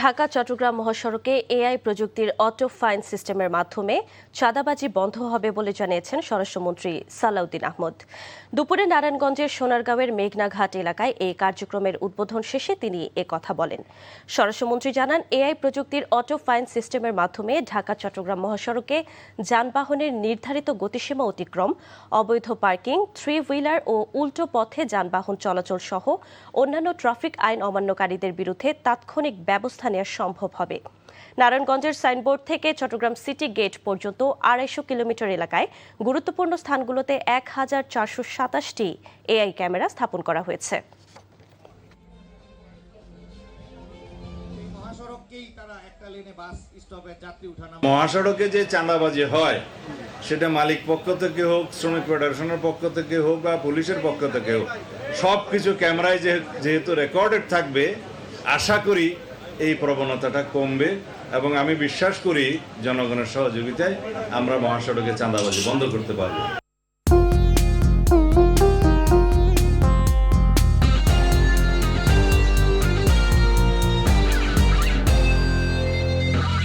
ঢাকা চট্টগ্রাম মহাসড়কে এআই প্রযুক্তির auto fine সিস্টেমের মাধ্যমে চাঁদাবাজি বন্ধ হবে বলে জানিয়েছেন স্বরাষ্ট্রমন্ত্রী সালাউদ্দিন আহমদ। দুপুরে নারায়ণগঞ্জের সোনারগাঁওয়ের মেঘনাঘাট এলাকায় এই কার্যক্রমের উদ্বোধন শেষে তিনি কথা বলেন। স্বরাষ্ট্রমন্ত্রী জানান, এআই প্রযুক্তির অটো ফাইন সিস্টেমের মাধ্যমে ঢাকা চট্টগ্রাম মহাসড়কে যানবাহনের নির্ধারিত গতিসীমা অতিক্রম, অবৈধ পার্কিং, থ্রি হুইলার ও উল্টো পথে যানবাহন চলাচল সহ অন্যান্য ট্রাফিক আইন অমান্যকারীদের বিরুদ্ধে তাৎক্ষণিক ব্যবস্থা নেওয়া সম্ভব হবে। নারায়ণগঞ্জের সাইনবোর্ড থেকে চট্টগ্রাম সিটি গেট পর্যন্ত ২৫০ কিলোমিটার এলাকায় গুরুত্বপূর্ণ স্থানগুলোতে ১,৪২৭টি এআই ক্যামেরা স্থাপন করা হয়েছে। মহাসড়কে যে চাঁদাবাজি হয় সেটা মালিক পক্ষ থেকে হোক, শ্রমিক ফেডারেশনের পক্ষ থেকে হোক বা পুলিশের পক্ষ থেকে হোক, সবকিছু ক্যামেরায় যেহেতু রেকর্ডেড থাকবে, আশা করি এই প্রবণতাটা কমবে এবং আমি বিশ্বাস করি জনগণের সহযোগিতায় আমরা মহাসড়কে চাঁদাবাজি বন্ধ করতে পারব।